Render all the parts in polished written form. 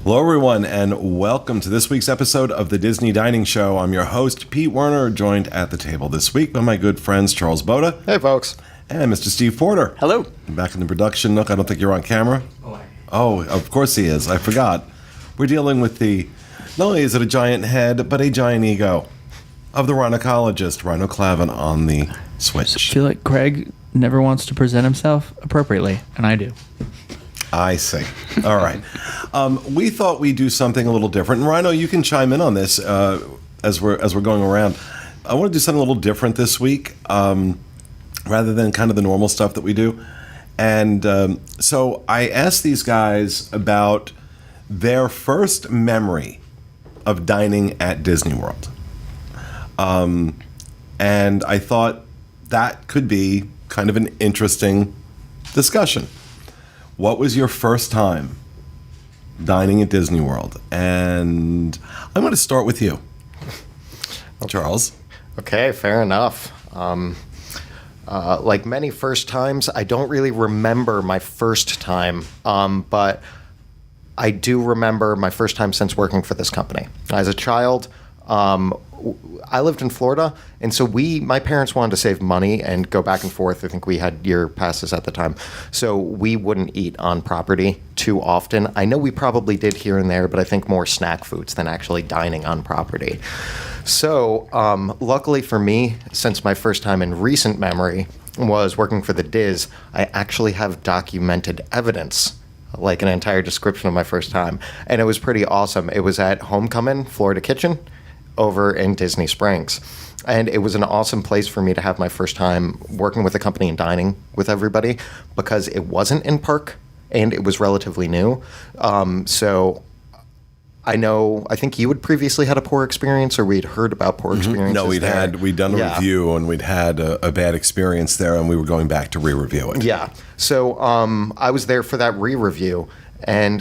Hello, everyone, and welcome to this week's episode of the Disney Dining Show. I'm your host, Pete Werner, joined at the table this week by my good friends Charles Boda. Hey, folks. And Mr. Steve Porter. Hello. Back in the production nook. I don't think you're on camera. Oh, of course he is. I forgot. We're dealing with not only is it a giant head, but a giant ego of the rhinocologist, Rhino Clavin, on the Switch. I feel like Craig never wants to present himself appropriately, and I do. I see. All right. We thought we'd do something a little different. And Rhino, you can chime in on this as we're going around. I want to do something a little different this week, rather than kind of the normal stuff that we do. And so I asked these guys about their first memory of dining at Disney World. And I thought that could be kind of an interesting discussion. What was your first time dining at Disney World? And I'm going to start with you, Charles. Okay, fair enough. Like many first times, I don't really remember my first time, but I do remember my first time since working for this company. As a child, I lived in Florida, and so my parents wanted to save money and go back and forth. I think we had year passes at the time. So we wouldn't eat on property too often. I know we probably did here and there, but I think more snack foods than actually dining on property. So luckily for me, since my first time in recent memory was working for the Diz, I actually have documented evidence, like an entire description of my first time. And it was pretty awesome. It was at Homecoming Florida Kitchen over in Disney Springs. And it was an awesome place for me to have my first time working with a company and dining with everybody because it wasn't in park and it was relatively new. So I think you had previously had a poor experience, or we'd heard about poor experiences. No, we'd done a review, and we'd had a bad experience there, and we were going back to re-review it. Yeah. So I was there for that re-review. And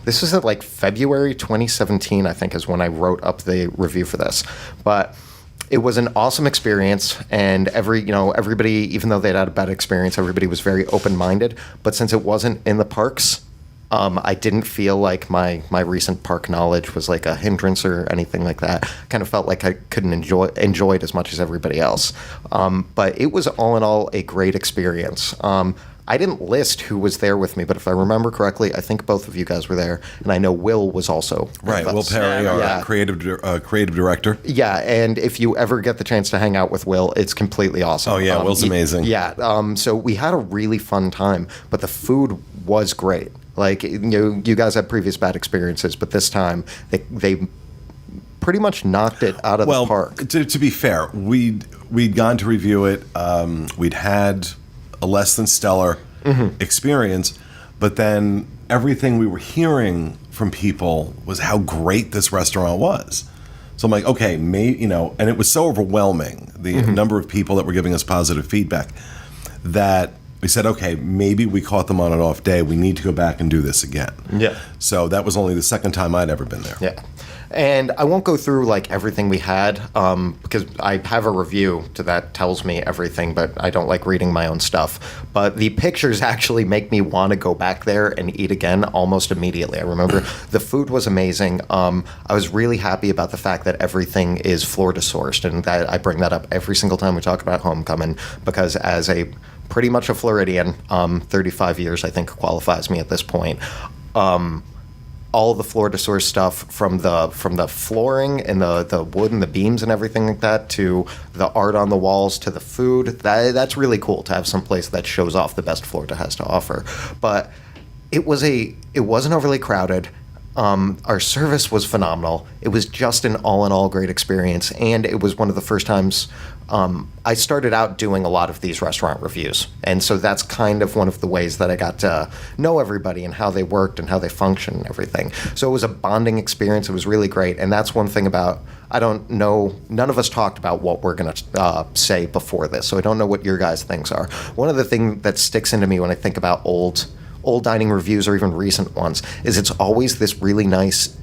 this was at like February 2017, I think, is when I wrote up the review for this. But it was an awesome experience, and everybody, even though they'd had a bad experience, everybody was very open-minded. But since it wasn't in the parks, I didn't feel like my recent park knowledge was like a hindrance or anything like that. I kind of felt like I couldn't enjoy it as much as everybody else. But it was all in all a great experience. I didn't list who was there with me, but if I remember correctly, I think both of you guys were there, and I know Will was also right. with Will us. Perry, our creative director. Yeah, and if you ever get the chance to hang out with Will, it's completely awesome. Oh yeah, Will's amazing. Yeah, so we had a really fun time, but the food was great. Like you guys had previous bad experiences, but this time they pretty much knocked it out of the park. To be fair, we'd gone to review it. We'd had a less than stellar experience, but then everything we were hearing from people was how great this restaurant was. So I'm like, okay, and it was so overwhelming, the number of people that were giving us positive feedback, that we said, okay, maybe we caught them on an off day. We need to go back and do this again. Yeah. So that was only the second time I'd ever been there. Yeah. And I won't go through like everything we had because I have a review that tells me everything, but I don't like reading my own stuff. But the pictures actually make me want to go back there and eat again almost immediately. I remember the food was amazing. I was really happy about the fact that everything is Florida sourced, and that I bring that up every single time we talk about Homecoming because as a pretty much a Floridian, 35 years I think qualifies me at this point. All the Florida source stuff from the flooring and the wood and the beams and everything like that to the art on the walls to the food, that's really cool to have some place that shows off the best Florida has to offer. But it wasn't overly crowded. Our service was phenomenal. It was just an all-in-all great experience, and it was one of the first times I started out doing a lot of these restaurant reviews, and so that's kind of one of the ways that I got to know everybody and how they worked and how they function and everything. So it was a bonding experience. It was really great, and that's one thing about, I don't know, none of us talked about what we're going to say before this, so I don't know what your guys' things are. One of the things that sticks into me when I think about old dining reviews or even recent ones is it's always this really nice,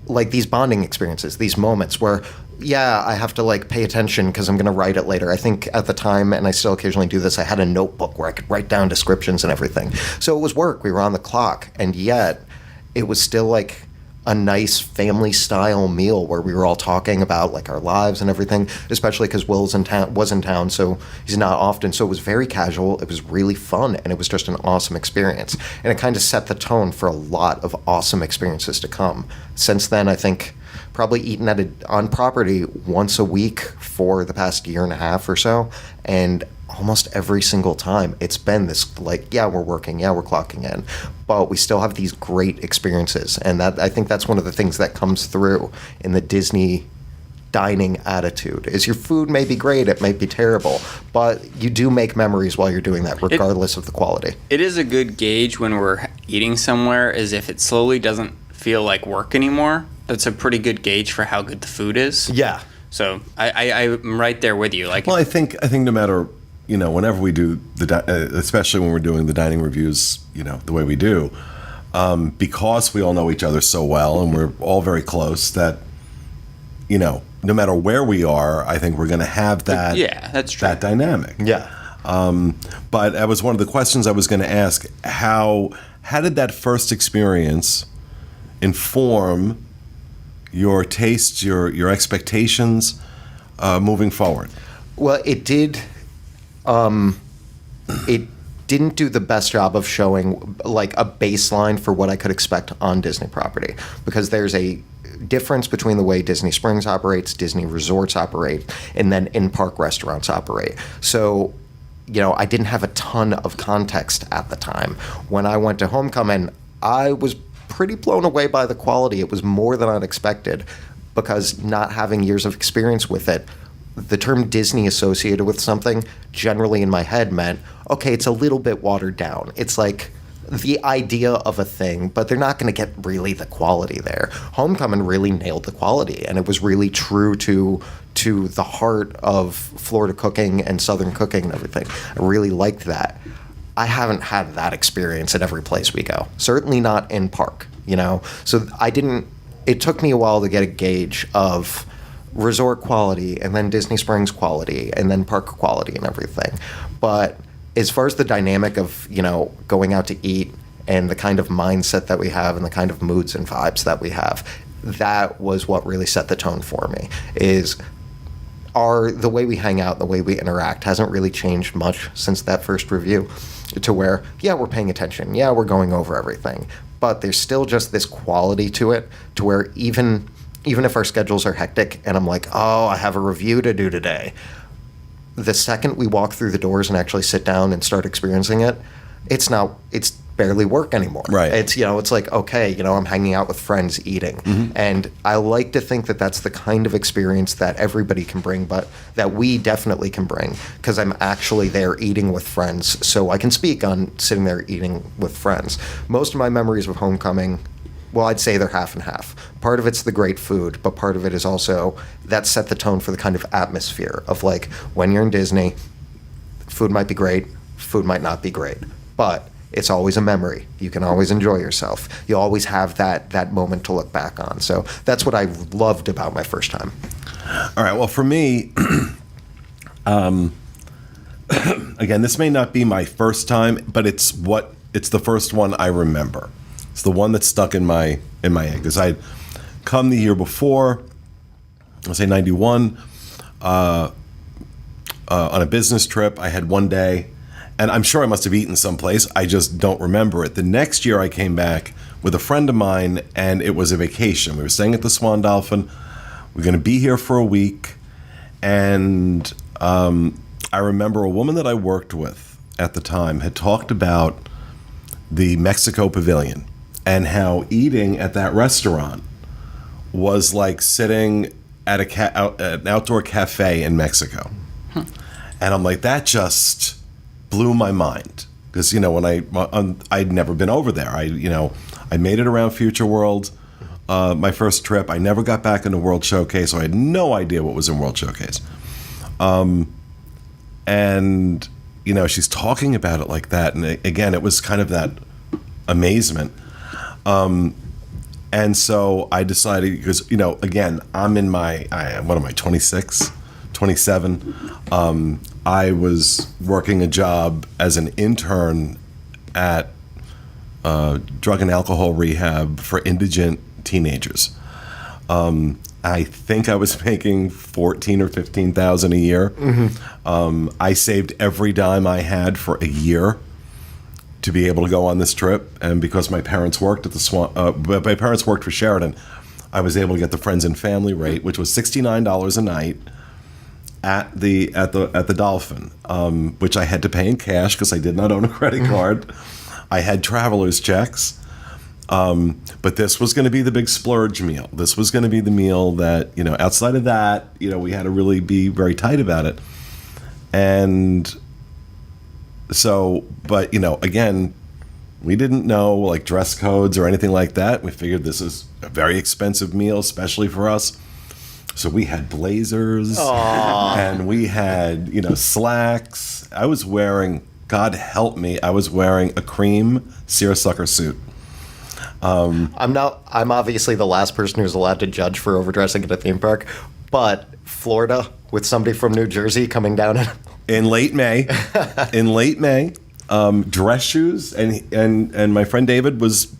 like these bonding experiences, these moments where, yeah, I have to like pay attention because I'm going to write it later. I think at the time, and I still occasionally do this, I had a notebook where I could write down descriptions and everything. So it was work. We were on the clock, and yet it was still like a nice family style meal where we were all talking about like our lives and everything, especially because Will's was in town, so he's not often. So it was very casual. It was really fun, and it was just an awesome experience. And it kind of set the tone for a lot of awesome experiences to come. Since then, I think probably eaten on property once a week for the past year and a half or so, and almost every single time it's been this like, yeah, we're working, yeah, we're clocking in, but we still have these great experiences. And that, I think that's one of the things that comes through in the Disney dining attitude is your food may be great, it may be terrible, but you do make memories while you're doing that regardless of the quality. It is a good gauge when we're eating somewhere, is if it slowly doesn't feel like work anymore. That's a pretty good gauge for how good the food is. Yeah. So I'm right there with you. Like, Well, I think no matter, whenever we do especially when we're doing the dining reviews, the way we do, because we all know each other so well and we're all very close, that no matter where we are, I think we're going to have that. Yeah, that's true. That dynamic. Yeah. But that was one of the questions I was going to ask. How did that first experience inform your tastes, your expectations moving forward? Well, it did. It didn't do the best job of showing like a baseline for what I could expect on Disney property, because there's a difference between the way Disney Springs operates, Disney Resorts operate, and then in-park restaurants operate. So, I didn't have a ton of context at the time. When I went to Homecoming, I was pretty blown away by the quality. It was more than I'd expected, because not having years of experience with it, the term Disney associated with something generally in my head meant, okay, it's a little bit watered down. It's like the idea of a thing, but they're not going to get really the quality there. Homecoming really nailed the quality, and it was really true to the heart of Florida cooking and Southern cooking and everything. I really liked that. I haven't had that experience at every place we go. Certainly not in park, So it took me a while to get a gauge of resort quality and then Disney Springs quality and then park quality and everything. But as far as the dynamic of, going out to eat and the kind of mindset that we have and the kind of moods and vibes that we have, that was what really set the tone for me. The way we hang out, the way we interact hasn't really changed much since that first review, to where, yeah, we're paying attention, yeah, we're going over everything, but there's still just this quality to it, to where even if our schedules are hectic and I'm like, oh, I have a review to do today, the second we walk through the doors and actually sit down and start experiencing it, it's barely work anymore. Right. It's like, okay, I'm hanging out with friends eating. Mm-hmm. And I like to think that that's the kind of experience that everybody can bring, but that we definitely can bring, because I'm actually there eating with friends, so I can speak on sitting there eating with friends. Most of my memories of Homecoming, well, I'd say they're half and half. Part of it's the great food, but part of it is also that set the tone for the kind of atmosphere of like, when you're in Disney, food might be great, food might not be great, but it's always a memory. You can always enjoy yourself. You always have that moment to look back on. So that's what I loved about my first time. All right. Well, for me, again, this may not be my first time, but it's the first one I remember. It's the one that stuck in my head, because I'd come the year before, I'll say 91, on a business trip. I had one day, and I'm sure I must have eaten someplace. I just don't remember it. The next year I came back with a friend of mine, and it was a vacation. We were staying at the Swan Dolphin. We're going to be here for a week. And I remember a woman that I worked with at the time had talked about the Mexico Pavilion and how eating at that restaurant was like sitting at an outdoor cafe in Mexico. And I'm like, that just blew my mind, because when I'd never been over there. I made it around Future World, my first trip. I never got back into World Showcase, so I had no idea what was in World Showcase. And she's talking about it like that, and again, it was kind of that amazement. And so I decided, because again, I'm in my what am I, 26, 27. I was working a job as an intern at drug and alcohol rehab for indigent teenagers. I think I was making $14,000 or $15,000 a year. I saved every dime I had for a year to be able to go on this trip, and because my parents worked at my parents worked for Sheridan, I was able to get the friends and family rate, which was $69 a night at the Dolphin, which I had to pay in cash because I did not own a credit card. I had traveler's checks. But this was going to be the big splurge meal. This was going to be the meal that, outside of that, we had to really be very tight about it. And so, but, again, we didn't know like dress codes or anything like that. We figured this is a very expensive meal, especially for us. So we had blazers and we had, slacks. I was wearing, God help me, I was wearing a cream seersucker suit. I'm obviously the last person who's allowed to judge for overdressing at a theme park, but Florida with somebody from New Jersey coming down in late May, dress shoes, and my friend David was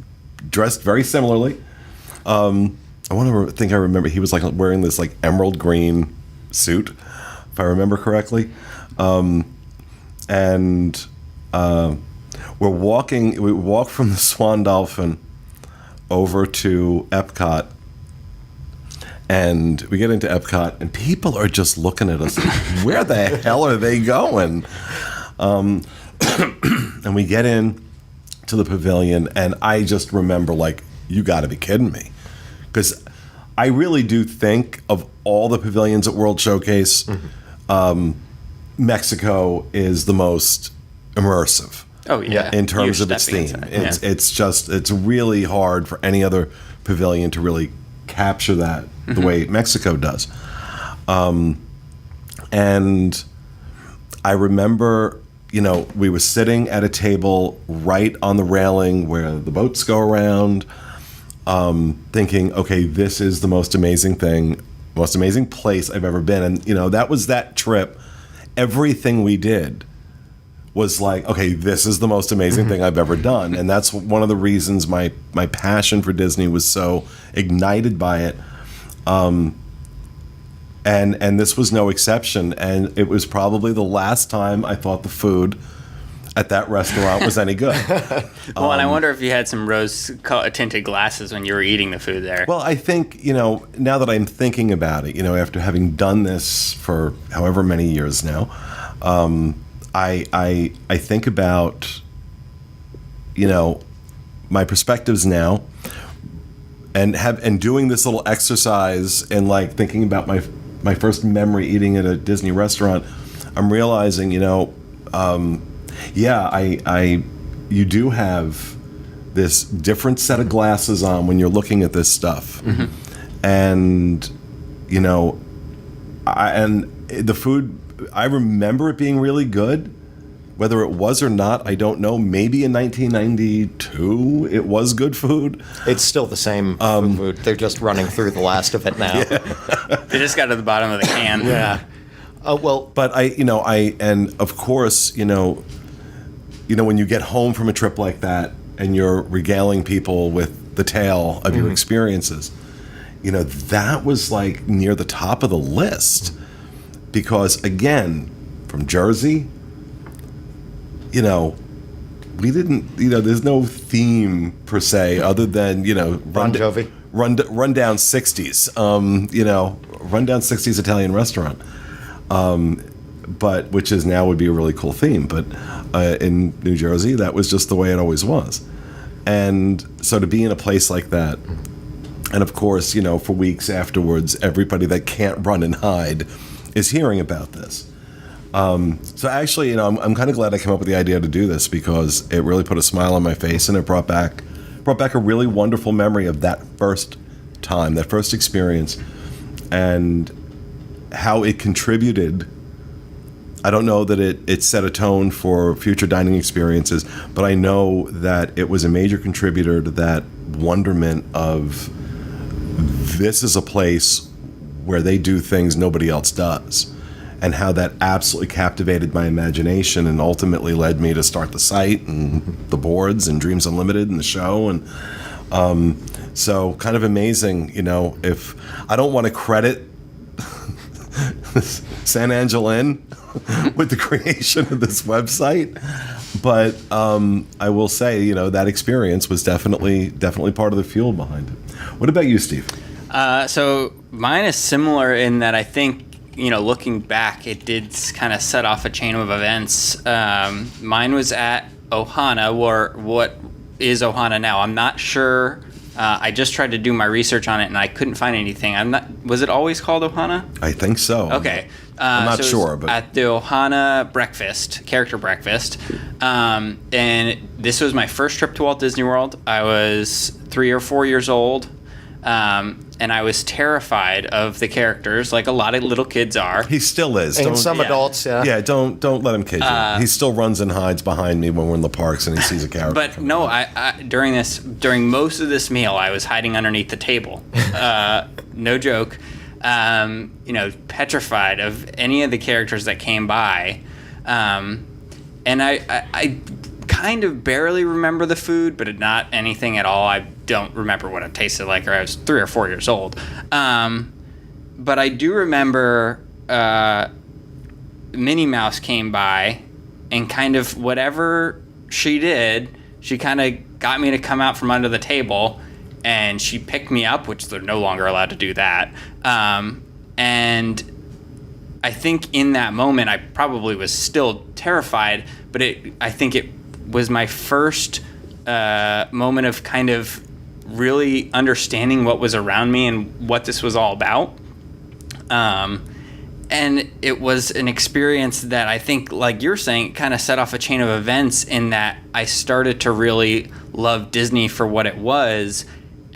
dressed very similarly. I remember he was like wearing this like emerald green suit, if I remember correctly, and we walk from the Swan Dolphin over to Epcot, and we get into Epcot, and people are just looking at us like, where the hell are they going? And we get in to the pavilion, and I just remember like, you got to be kidding me. Because I really do think of all the pavilions at World Showcase, Mexico is the most immersive. Oh yeah, in terms of its theme, it's really hard for any other pavilion to really capture that the way Mexico does. And I remember, we were sitting at a table right on the railing where the boats go around, thinking, okay, this is the most amazing place I've ever been. And that was that trip. Everything we did was like, okay, this is the most amazing thing I've ever done. And that's one of the reasons my passion for Disney was so ignited by it. And this was no exception. And it was probably the last time I thought the food at that restaurant was any good. Well, and I wonder if you had some rose-tinted glasses when you were eating the food there. Well, I think, now that I'm thinking about it, after having done this for however many years now, I think about, my perspectives now, and doing this little exercise and like thinking about my first memory eating at a Disney restaurant. I'm realizing, you do have this different set of glasses on when you're looking at this stuff, and the food. I remember it being really good. Whether it was or not, I don't know. Maybe in 1992, it was good food. It's still the same food. They're just running through the last of it now. They just got to the bottom of the can. Yeah. But and of course, when you get home from a trip like that and you're regaling people with the tale of your experiences, that was like near the top of the list. Because again, from Jersey, we didn't, there's no theme per se other than, Bon Jovi. Rundown 60s, rundown 60s Italian restaurant, but which is now would be a really cool theme. But in New Jersey, that was just the way it always was. And so to be in a place like that, and of course, for weeks afterwards, everybody that can't run and hide is hearing about this. So actually, I'm kind of glad I came up with the idea to do this because it really put a smile on my face, and it brought back a really wonderful memory of that first time, that first experience, and how it contributed. I don't know that it set a tone for future dining experiences, but I know that it was a major contributor to that wonderment of this is a place where they do things nobody else does. and how that absolutely captivated my imagination and ultimately led me to start the site and the boards and Dreams Unlimited and the show. And so kind of amazing, if I don't want to credit San Angelin with the creation of this website, but I will say, that experience was definitely part of the fuel behind it. What about you, Steve? So mine is similar in that I think, looking back, it did kind of set off a chain of events. Mine was at Ohana, or what is Ohana now. I'm not sure. I just tried to do my research on it, and I couldn't find anything. Was it always called Ohana? I think so. Okay. I'm not so it was sure, but at the Ohana character breakfast, and this was my first trip to Walt Disney World. I was 3 or 4 years old, and I was terrified of the characters, like a lot of little kids are. he still is. And Don't- some adults, yeah. Yeah, don't let him kid you. He still runs and hides behind me when we're in the parks and he sees a character. But coming no, by. during most of this meal, I was hiding underneath the table. No joke. Petrified of any of the characters that came by. And I kind of barely remember the food, but not anything at all. I don't remember what it tasted like, or I was 3 or 4 years old. But I do remember Minnie Mouse came by, and kind of whatever she did, she kind of got me to come out from under the table, and she picked me up, which they're no longer allowed to do that. And I think in that moment, I probably was still terrified, but I think it was my first moment of kind of really understanding what was around me and what this was all about. And it was an experience that I think, like you're saying, kind of set off a chain of events in that I started to really love Disney for what it was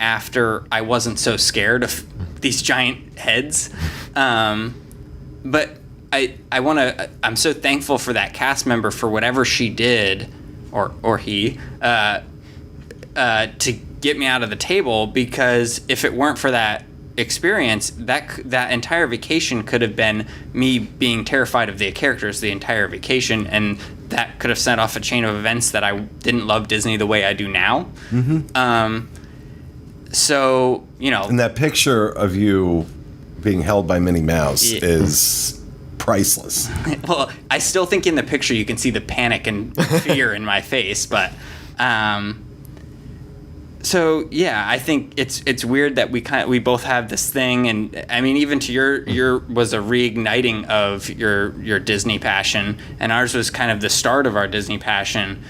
after I wasn't so scared of these giant heads. But I'm so thankful for that cast member for whatever she did, or he, to get me out of the table, because if it weren't for that experience, that entire vacation could have been me being terrified of the characters the entire vacation, and that could have set off a chain of events that I didn't love Disney the way I do now. Mm-hmm. So, And that picture of you being held by Minnie Mouse is priceless. well, I still think in the picture you can see the panic and fear in my face, but so yeah, I think it's weird that we both have this thing, and I mean, even to your was a reigniting of your Disney passion, and ours was kind of the start of our Disney passion.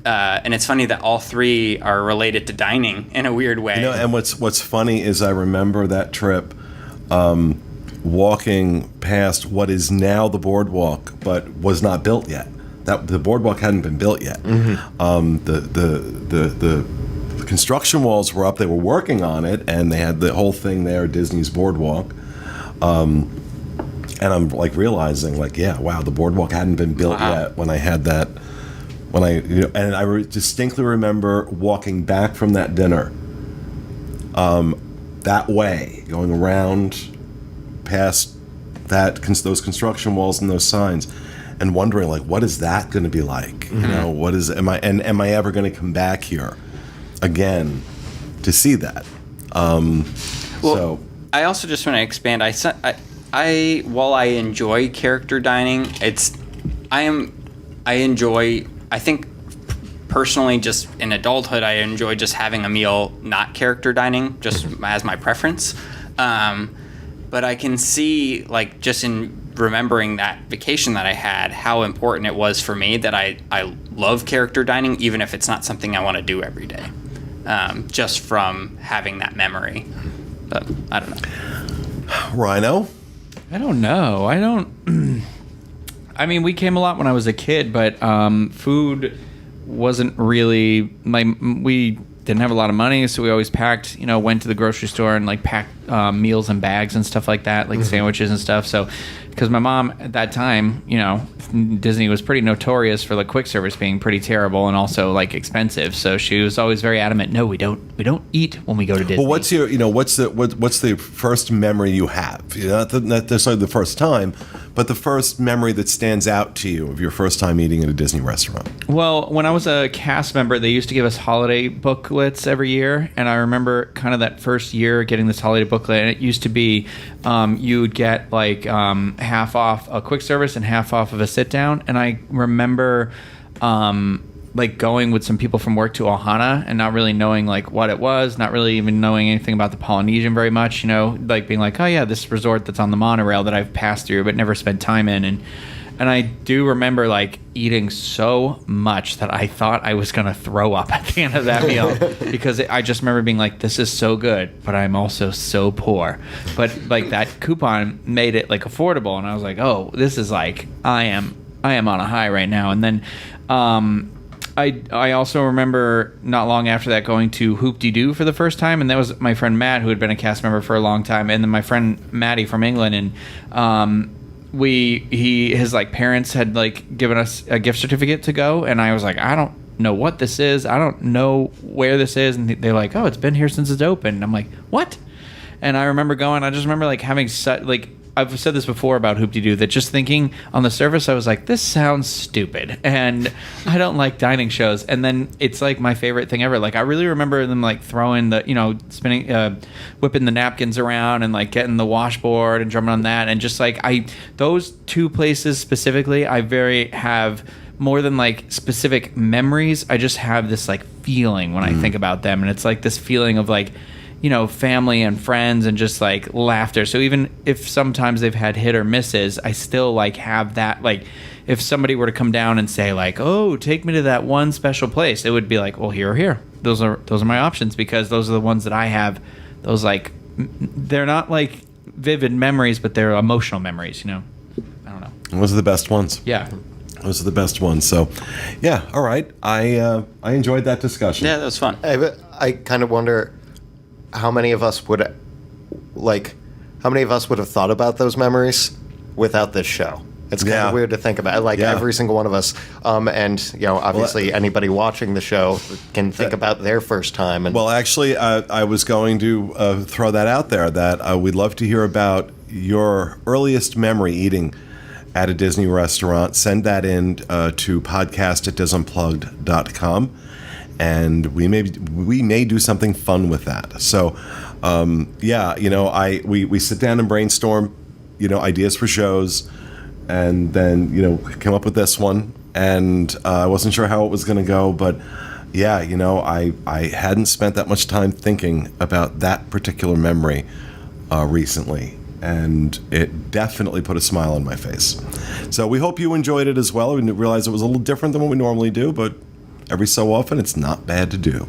And it's funny that all three are related to dining in a weird way. And what's funny is I remember that trip, walking past what is now the boardwalk, but was not built yet. That the boardwalk hadn't been built yet. Mm-hmm. The construction walls were up. They were working on it, and they had the whole thing there, Disney's Boardwalk. And I'm like realizing, like, yeah, wow, the boardwalk hadn't been built yet when I had that. And I distinctly remember walking back from that dinner, that way, going around past those construction walls and those signs, and wondering, like, what is that going to be like? Mm-hmm. Am I ever going to come back here again to see that? So I also just want to expand. While I enjoy character dining, I think personally, just in adulthood, I enjoy just having a meal, not character dining, just as my preference. But I can see, like, just in remembering that vacation that I had, how important it was for me that I love character dining, even if it's not something I want to do every day, just from having that memory. But I don't know. Rhino? I don't know. I mean, we came a lot when I was a kid, but food wasn't really we didn't have a lot of money, so we always packed, went to the grocery store and like packed meals and bags and stuff like that, like sandwiches and stuff. So, because my mom at that time, Disney was pretty notorious for like quick service being pretty terrible and also like expensive. So she was always very adamant. No, we don't eat when we go to Disney. Well, what's the first memory you have? Not necessarily the first time, but the first memory that stands out to you of your first time eating at a Disney restaurant. Well, when I was a cast member, they used to give us holiday booklets every year, and I remember kind of that first year getting this holiday booklet, and it used to be you would get like half off a quick service and half off of a sit down, and I remember like going with some people from work to Ohana and not really knowing like what it was, not really even knowing anything about the Polynesian very much, you know, like being like, oh yeah, this resort that's on the monorail that I've passed through but never spent time in. And I do remember like eating so much that I thought I was going to throw up at the end of that meal because I just remember being like, this is so good, but I'm also so poor. But like that coupon made it like affordable. And I was like, oh, this is like, I am on a high right now. And then, I also remember not long after that going to Hoop-de-Doo for the first time, and that was my friend Matt, who had been a cast member for a long time, and then my friend Maddie from England, and his like parents had like given us a gift certificate to go, and I was like, I don't know what this is, I don't know where this is, and they're like, oh, it's been here since it's open. And I'm like, what? And I remember going, I just remember like having such like, I've said this before about Hoop-de-Doo, that just thinking on the surface, I was like, this sounds stupid, and I don't like dining shows. And then it's like my favorite thing ever. Like I really remember them like throwing the, you know, spinning, whipping the napkins around and like getting the washboard and drumming on that. And just like those two places specifically, I have more than like specific memories. I just have this like feeling when I think about them. And it's like this feeling of like, you know, family and friends and just like laughter. So even if sometimes they've had hit or misses, I still like have that, like if somebody were to come down and say like, oh, take me to that one special place, it would be like, well, here or here. Those are my options, because those are the ones that I have. Those like, they're not like vivid memories, but they're emotional memories, you know? I don't know. Those are the best ones. Yeah. Those are the best ones. So, yeah, all right. I enjoyed that discussion. Yeah, that was fun. I kind of wonder how many of us would have thought about those memories without this show. It's kind of weird to think about. Like every single one of us, and you know, obviously anybody watching the show can think about their first time. And well, actually, I was going to throw that out there, that we'd love to hear about your earliest memory eating at a Disney restaurant. Send that in to podcast@disunplugged.com. And we may do something fun with that. So, you know, we sit down and brainstorm, you know, ideas for shows, and then, you know, came up with this one. And I wasn't sure how it was going to go, but yeah, you know, I hadn't spent that much time thinking about that particular memory recently, and it definitely put a smile on my face. So we hope you enjoyed it as well. We realized it was a little different than what we normally do, but every so often, it's not bad to do.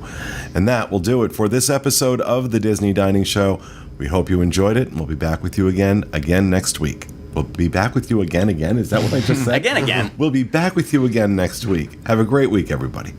And that will do it for this episode of the Disney Dining Show. We hope you enjoyed it, and we'll be back with you again next week. We'll be back with you again. Is that what I just said? Again. We'll be back with you again next week. Have a great week, everybody.